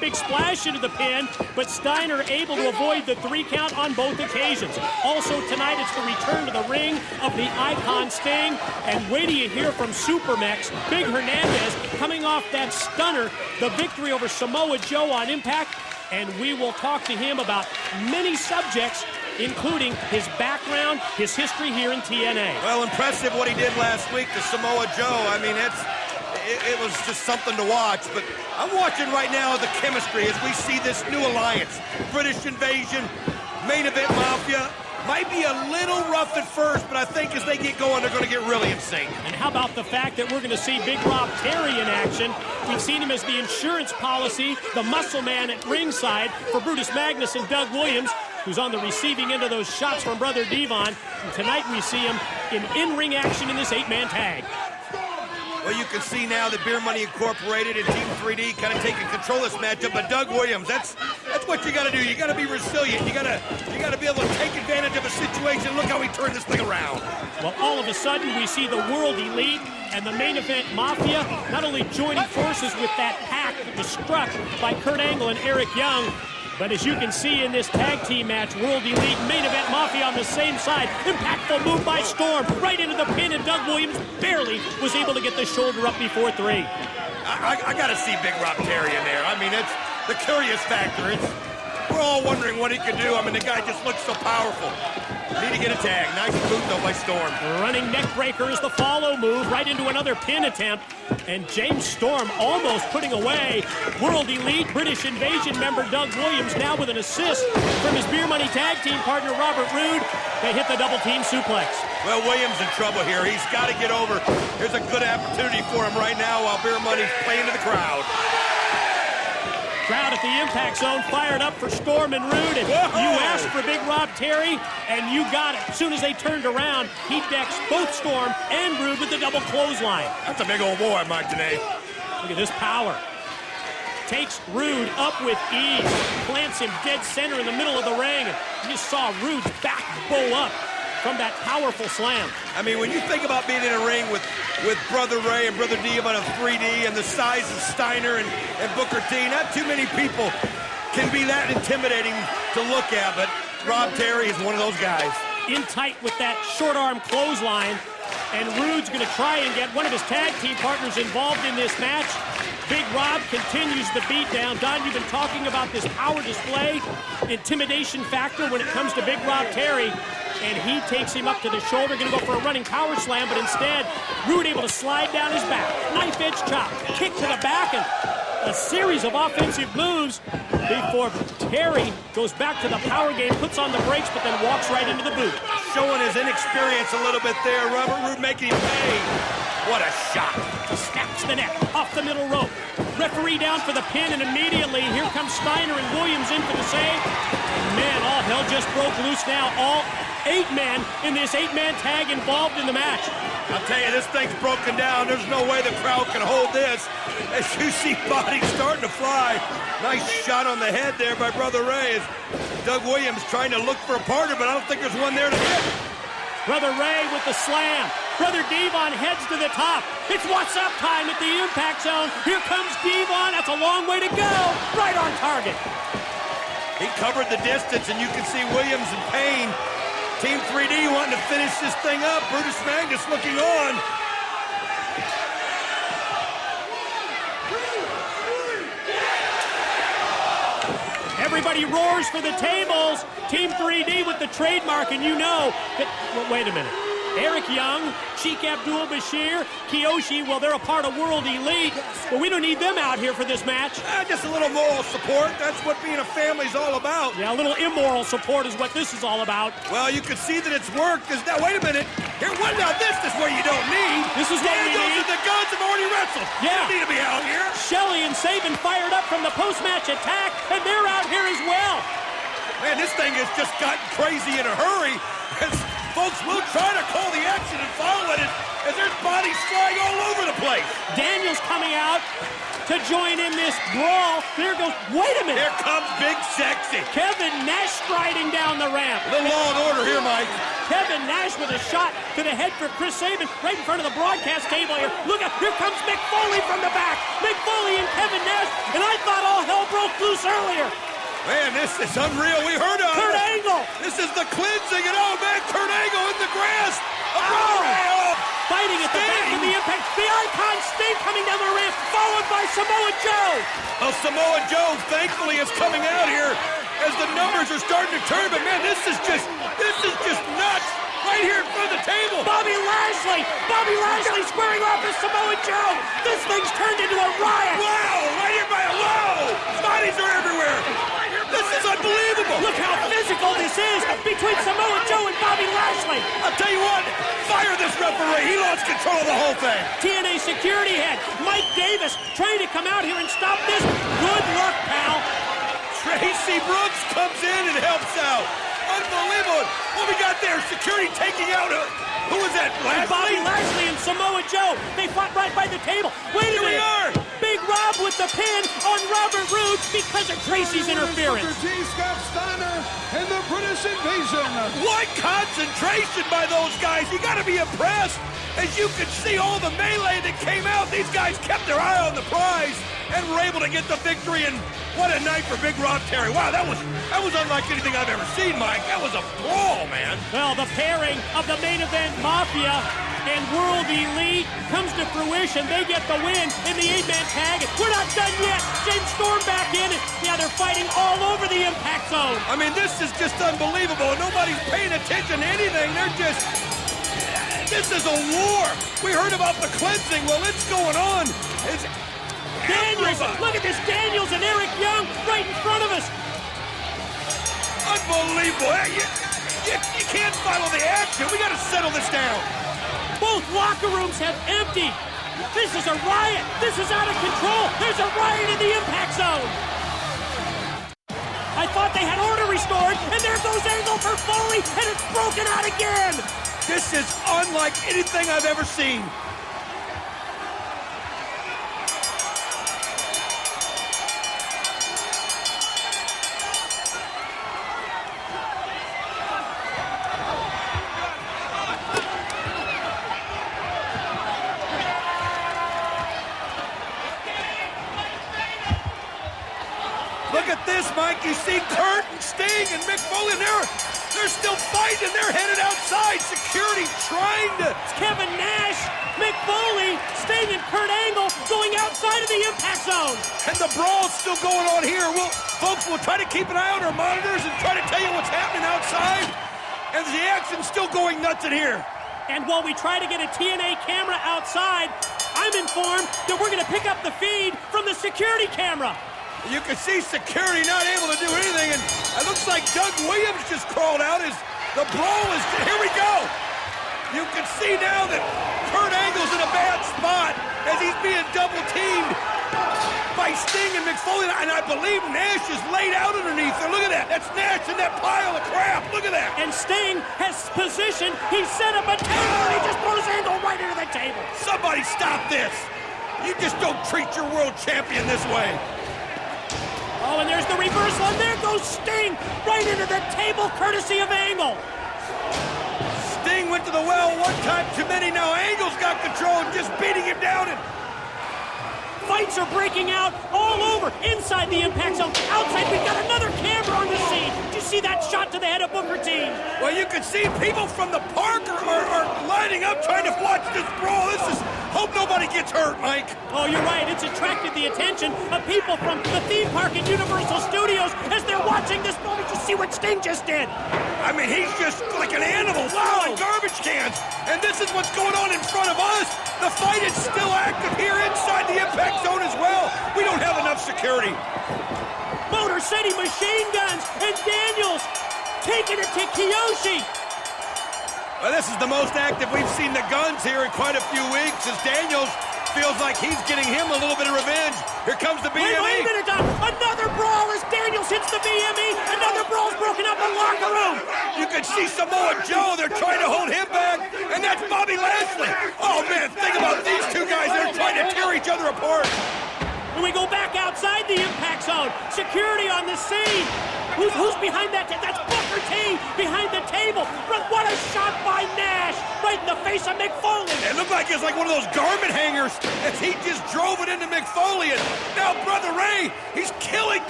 big splash into the pin, but Steiner able to avoid the 3 count on both occasions. Also tonight, it's the return to the ring of the Icon Sting. And wait till you hear from Supermex, Big Hernandez, coming off that stunner, the victory over Samoa Joe on Impact. And we will talk to him about many subjects, including his background, his history here in TNA. Well, impressive what he did last week to Samoa Joe. I mean, it was just something to watch. But I'm watching right now the chemistry as we see this new alliance. British Invasion, Main Event Mafia. Might be a little rough at first, but I think as they get going, they're going to get really insane. And how about the fact that we're going to see Big Rob Terry in action? We've seen him as the insurance policy, the muscle man at ringside for Brutus Magnus and Doug Williams, who's on the receiving end of those shots from Brother Devon. And tonight we see him in-ring action in this 8-man tag. Well, you can see now that Beer Money Incorporated and Team 3D kind of taking control of this matchup. But Doug Williams, that's what you got to do. You got to be resilient. You got to be able to take advantage of a situation. Look how he turned this thing around. Well, all of a sudden we see the World Elite and the Main Event Mafia not only joining forces with that pack that was struck by Kurt Angle and Eric Young, but as you can see in this tag team match, World Elite, Main Event Mafia on the same side. Impactful move by Storm, right into the pin, and Doug Williams barely was able to get the shoulder up before 3. I got to see Big Rob Terry in there. I mean, it's the curious factor. We're all wondering what he could do. I mean, the guy just looks so powerful. Need to get a tag. Nice move, though, by Storm. Running neck breaker is the follow move, right into another pin attempt. And James Storm almost putting away World Elite British Invasion member Doug Williams, now with an assist from his Beer Money tag team partner Robert Roode. They hit the double team suplex. Well, Williams in trouble here. He's got to get over. Here's a good opportunity for him right now while Beer Money's playing to the crowd. Crowd at the Impact Zone fired up for Storm and Roode, and you asked for Big Rob Terry, and you got it. As soon as they turned around, he decks both Storm and Roode with the double clothesline. That's a big old boy, Mike Tenay. Look at this power. Takes Roode up with ease, plants him dead center in the middle of the ring, and you just saw Roode's back bow up from that powerful slam. I mean, when you think about being in a ring with Brother Ray and Brother Devon of 3D and the size of Steiner and Booker T, not too many people can be that intimidating to look at, but Rob Terry is one of those guys. In tight with that short arm clothesline, and Roode's going to try and get one of his tag team partners involved in this match. Big Rob continues the beat down. Don, you've been talking about this power display, intimidation factor when it comes to Big Rob Terry. And he takes him up to the shoulder, going to go for a running power slam, but instead, Roode able to slide down his back. Knife edge chop, kick to the back, and a series of offensive moves before Terry goes back to the power game, puts on the brakes, but then walks right into the boot. Showing his inexperience a little bit there. Robert Roode making him pay. What a shot. Snaps the neck off the middle rope. Referee down for the pin, and immediately here comes Steiner and Williams in for the save. And man, all hell just broke loose now. All 8 men in this 8-man tag involved in the match. I'll tell you, this thing's broken down. There's no way the crowd can hold this. As you see bodies starting to fly. Nice shot on the head there by Brother Ray. Doug Williams trying to look for a partner, but I don't think there's one there to hit. Brother Ray with the slam. Brother Devon heads to the top. It's what's up time at the Impact Zone. Here comes Devon. That's a long way to go. Right on target. He covered the distance, and you can see Williams in pain. Team 3D wanting to finish this thing up. Brutus Magnus looking on. Everybody roars for the tables. Team 3D with the trademark, and you know that, well, wait a minute. Eric Young, Sheik Abdul-Bashir, Kiyoshi, well, they're a part of World Elite, but we don't need them out here for this match. Just a little moral support. That's what being a family's all about. Yeah, a little immoral support is what this is all about. Well, you can see that it's worked. Because now, wait a minute. Here, what now? This is where you don't need. This is what we need. Daniels and the Guns have already wrestled. Yeah. You don't need to be out here. Shelley and Sabin fired up from the post-match attack, and they're out here as well. Man, this thing has just gotten crazy in a hurry. Folks will try to call the action and follow it as there's bodies flying all over the place. Daniels coming out, to join in this brawl. There goes, wait a minute. Here comes Big Sexy. Kevin Nash striding down the ramp. A little law and order here, Mike. Kevin Nash with a shot to the head for Chris Sabin right in front of the broadcast table here. Look out, here comes Mick Foley from the back. Mick Foley and Kevin Nash, and I thought all hell broke loose earlier. Man, this is unreal. We heard of Kurt it. Angle. This is the cleansing, and oh man, Kurt Angle in the grass. Fighting at the back of the Impact. The Icon Sting coming down the ramp, followed by Samoa Joe. Well, Samoa Joe, thankfully, is coming out here as the numbers are starting to turn. But man, this is just nuts. Right here in front of the table. Bobby Lashley squaring off with Samoa Joe. This thing's turned into a riot. Wow, right here by bodies are everywhere. This is unbelievable. Look how physical this is between Samoa Joe and Bobby Lashley. I'll tell you what, fire this referee. He lost control of the whole thing. TNA security head Mike Davis trying to come out here and stop this. Good luck, pal. Tracy Brooks comes in and helps out. Unbelievable. What we got there? Security taking out who was that? Bobby Lashley and Samoa Joe. They fought right by the table. Wait a minute. Here we are. Big Rob with the pin on Robert Roode because of Tracy's interference. Mr. T. Scott Steiner and the British Invasion. What concentration by those guys. You got to be impressed. As you can see, all the melee that came out, these guys kept their eye on the prize and were able to get the victory. And what a night for Big Rob Terry. Wow, that was unlike anything I've ever seen, Mike. That was a brawl, man. Well, the pairing of the main event Mafia and World Elite comes to fruition. They get the win in the 8-man tag. We're not done yet. James Storm back in. Yeah, they're fighting all over the Impact Zone. I mean, this is just unbelievable. Nobody's paying attention to anything. This is a war. We heard about the cleansing. Well, it's going on. It's Daniels, look at this. Daniels and Eric Young right in front of us. Unbelievable. You can't follow the action. We got to settle this down. Both locker rooms have emptied. This is a riot. This is out of control. There's a riot in the Impact Zone. I thought they had order restored, and there goes Angle for Foley, and it's broken out again. This is unlike anything I've ever seen. Look at this, Mike. You see Kurt and Sting and Mick Foley, and they're still fighting. They're headed outside. Security trying to... It's Kevin Nash, Mick Foley, Sting, and Kurt Angle going outside of the Impact Zone. And the brawl's still going on here. Folks, we'll try to keep an eye on our monitors and try to tell you what's happening outside. And the action's still going nuts in here. And while we try to get a TNA camera outside, I'm informed that we're going to pick up the feed from the security camera. You can see security not able to do anything, and it looks like Doug Williams just crawled out as the brawl is... Here we go! You can see now that Kurt Angle's in a bad spot as he's being double-teamed by Sting and Mick Foley, and I believe Nash is laid out underneath there. Look at that. That's Nash in that pile of crap. Look at that. And Sting has positioned. He set up a table, and he just throws Angle right into the table. Somebody stop this. You just don't treat your world champion this way. Oh, and there's the reversal, and there goes Sting right into the table, courtesy of Angle. Sting went to the well one time too many. Now Angle's got control, just beating him down. And fights are breaking out all over, inside the Impact Zone, outside. We've got another camera on the scene. Did you see that shot to the head of Booker T? Well, you can see people from the park are lining up trying to watch this brawl. Hope nobody gets hurt, Mike. Oh, you're right. It's attracted the attention of people from the theme park at Universal Studios as they're watching this brawl. Did you see what Sting just did? I mean, he's just like an animal throwing garbage cans. And this is what's going on in front of us. The fight is still active here inside the Impact Zone as well. We don't have enough security. Motor City machine guns, and Daniels taking it to Kiyoshi. Well, this is the most active we've seen the guns here in quite a few weeks as Daniels feels like he's getting him a little bit of revenge. Here comes the BME. Wait a minute, Doc. Another brawl as Daniels hits the BME. Another brawl's broken up in the locker room. You can see Samoa Joe. They're trying to hold him back, and that's Bobby Lashley. Oh, man, think about these two guys. They're trying to tear each other apart. And we go back outside the impact zone. Security on the scene. Who's behind that? That's Booker T behind the table. What a shot by Nash right in the face of Mick Foley. It looked like it's like one of those garment hangers as he just drove it into Mick Foley. And now Brother Ray, he's killing